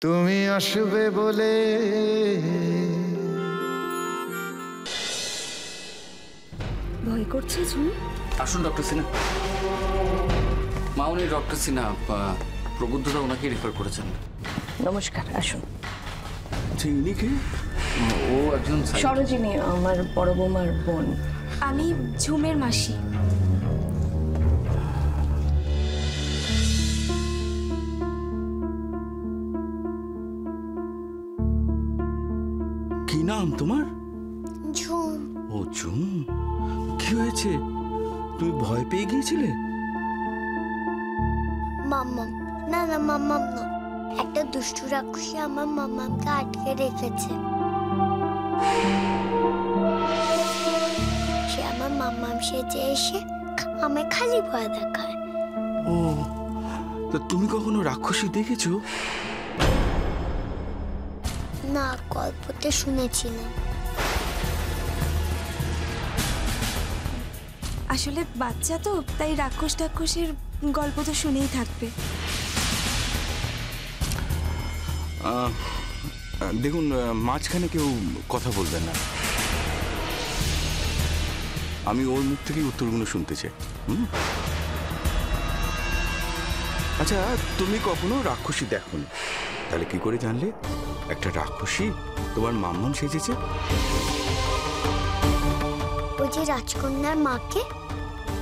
তুমি আসবে বলে ভয় করছে ঝুম। আসুন ডক্টর সিনহা। মা উনি ডক্টর সিনহা, প্রবুদ্ধদা ওনাকে রেফার করেছেন। নমস্কার, আসুন। আচ্ছা ইনি কে? ও একজন সরোজিনী, আমার বড় বৌমার বোন। আমি ঝুমের মাসি। কি নাম তোমার? ঝুম। ও ঝুম, কি হয়েছে? তুমি ভয় পেয়ে গিয়েছিলে? মাম্মাম। না না, মাম্মাম না, একটা দুষ্টু রাক্ষসী আমার মাম্মামকে আটকে রেখেছে। সে আমার মাম্মাম সেজে এসে আমায় খালি ভয় দেখায়। ও, তা তুমি কখনো রাক্ষসী দেখেছো? না, গল্পতে শুনেছিলাম। আসলে বাচ্চা তো, তাই রাক্ষস টাক্ষসের গল্প তো শুনেই থাকবে। দেখুন, মাঝখানে কেউ কথা বলবেন না। আমি ওর মুখ থেকেই উত্তরগুলো শুনতে চাই। আচ্ছা, তুমি কখনো রাক্ষসী দেখোনি, তাহলে কি করে জানলে একটা রাক্ষসী তোমার মাম্মাম সেজেছে? ওই যে রাজকন্যার মাকে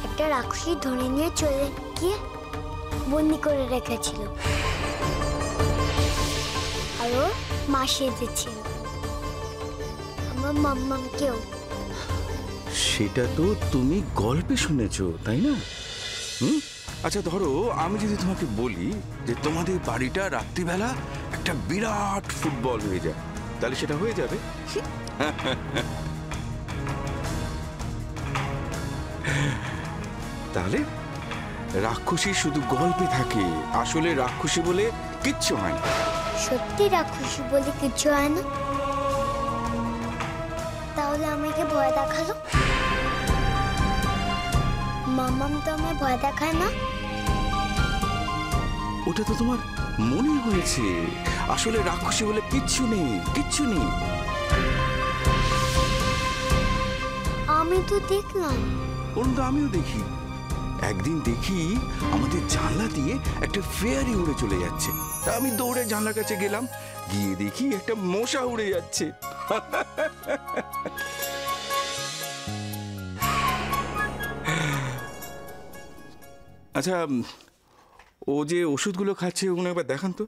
একটা রাক্ষসী ধরে নিয়ে চলে গিয়ে বন্দি করে রেখেছিল, আর ওর মা সেজেছিল আমার মাম্মামকেও। সেটা তো তুমি গল্পে শুনেছো, তাই না? আচ্ছা ধরো, আমি যদি তোমাকে বলি যে তোমাদের বাড়িটা রাত্রিবেলা একটা বিরাট ফুটবল হয়ে যায়, তাহলে সেটা হয়ে যাবে? তাহলে রাক্ষসী শুধু গল্পে থাকে, আসলে রাক্ষসী বলে কিচ্ছু হয় না। সত্যি রাক্ষসী বলে কিছু হয় না? তাহলে আমাকে ভয় দেখালো। মাম্মাম তো আমায় ভয় দেখায় না। ওটা তো তোমার মনে হয়েছে, আসলে রাক্ষসী বলে কিচ্ছু নেই, কিচ্ছু নেই। আমি তো দেখলাম। পরন্তু আমিও দেখি, একদিন দেখি আমাদের জানলা দিয়ে একটা ফেয়ারি উড়ে চলে যাচ্ছে। তা আমি দৌড়ে জানলার কাছে গেলাম, গিয়ে দেখি একটা মশা উড়ে যাচ্ছে। আচ্ছা, ও যে ওষুধগুলো খাচ্ছে ওগুলো একবার দেখান তো।